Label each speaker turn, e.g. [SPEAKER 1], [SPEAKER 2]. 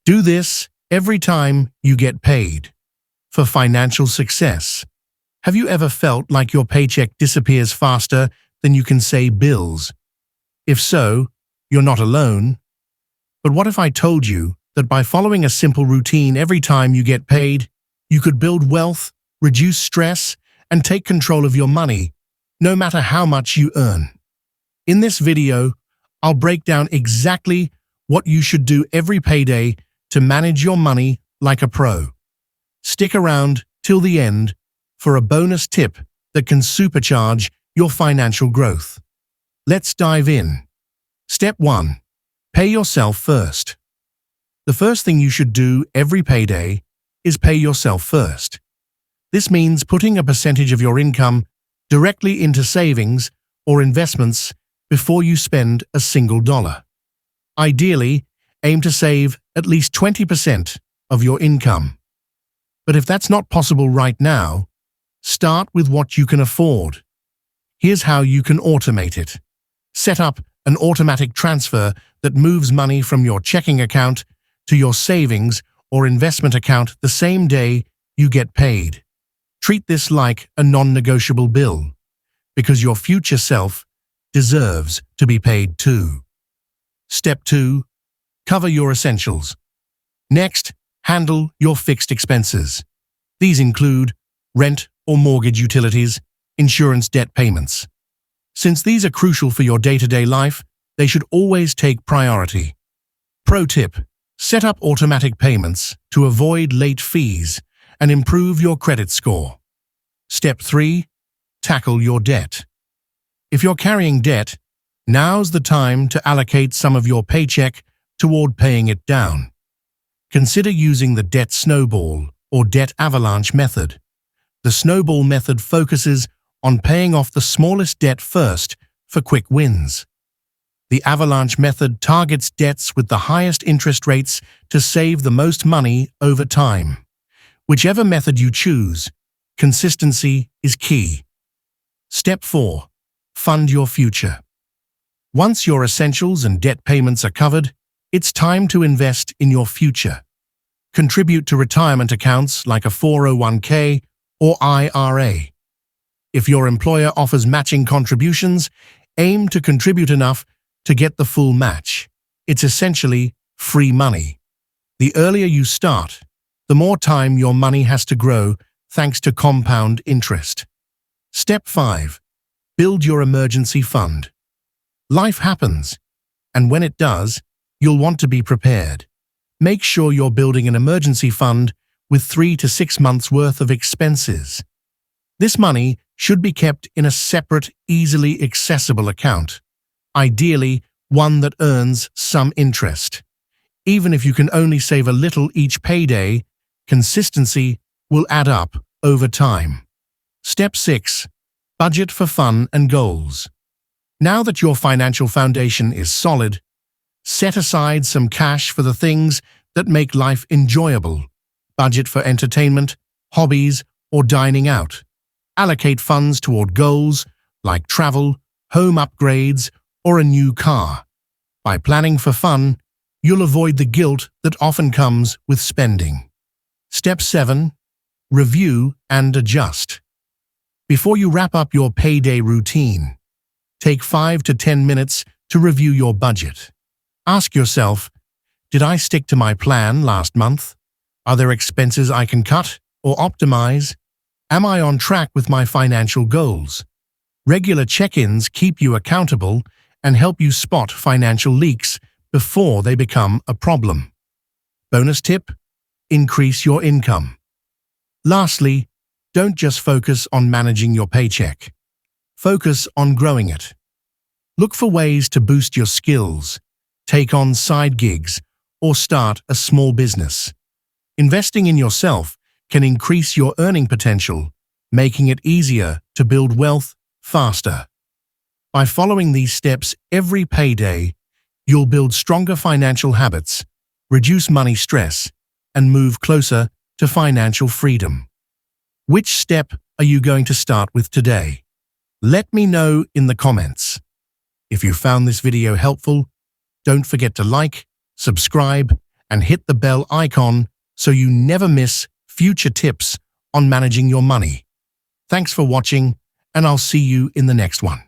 [SPEAKER 1] Do this every time you get paid. For financial success. Have you ever felt like your paycheck disappears faster than you can say bills? If so, you're not alone. But what if I told you that by following a simple routine every time you get paid, you could build wealth, reduce stress, and take control of your money, no matter how much you earn? In this video, I'll break down exactly what you should do every payday to manage your money like a pro. Stick around till the end for a bonus tip that can supercharge your financial growth. Let's dive in. Step 1. Pay yourself first. The first thing you should do every payday is pay yourself first. This means putting a percentage of your income directly into savings or investments before you spend a single dollar. Ideally, aim to save at least 20% of your income. But if that's not possible right now, start with what you can afford. Here's how you can automate it. Set up an automatic transfer that moves money from your checking account to your savings or investment account the same day you get paid. Treat this like a non-negotiable bill, because your future self deserves to be paid too. Step 2. Cover your essentials. Next, handle your fixed expenses. These include rent or mortgage utilities, insurance, debt payments. Since these are crucial for your day-to-day life, they should always take priority. Pro tip: set up automatic payments to avoid late fees and improve your credit score. Step 3. Tackle your debt. If you're carrying debt, now's the time to allocate some of your paycheck toward paying it down. Consider using the debt snowball or debt avalanche method. The snowball method focuses on paying off the smallest debt first for quick wins. The avalanche method targets debts with the highest interest rates to save the most money over time. Whichever method you choose, consistency is key. Step 4. Fund your future. Once your essentials and debt payments are covered, it's time to invest in your future. Contribute to retirement accounts like a 401k or IRA. If your employer offers matching contributions, aim to contribute enough to get the full match. It's essentially free money. The earlier you start, the more time your money has to grow thanks to compound interest. Step 5. Build your emergency fund. Life happens, and when it does, you'll want to be prepared. Make sure you're building an emergency fund with 3 to 6 months' worth of expenses. This money should be kept in a separate, easily accessible account, ideally one that earns some interest. Even if you can only save a little each payday, consistency will add up over time. Step 6. Budget for fun and goals. Now that your financial foundation is solid, set aside some cash for the things that make life enjoyable. Budget for entertainment, hobbies, or dining out. Allocate funds toward goals like travel, home upgrades, or a new car. By planning for fun, you'll avoid the guilt that often comes with spending. Step 7. Review and adjust. Before you wrap up your payday routine, take 5 to 10 minutes to review your budget. Ask yourself, did I stick to my plan last month? Are there expenses I can cut or optimize? Am I on track with my financial goals? Regular check-ins keep you accountable and help you spot financial leaks before they become a problem. Bonus tip: increase your income. Lastly, don't just focus on managing your paycheck. Focus on growing it. Look for ways to boost your skills, take on side gigs, or start a small business. Investing in yourself can increase your earning potential, making it easier to build wealth faster. By following these steps every payday, you'll build stronger financial habits, reduce money stress, and move closer to financial freedom. Which step are you going to start with today? Let me know in the comments. If you found this video helpful, don't forget to like, subscribe, and hit the bell icon so you never miss future tips on managing your money. Thanks for watching, and I'll see you in the next one.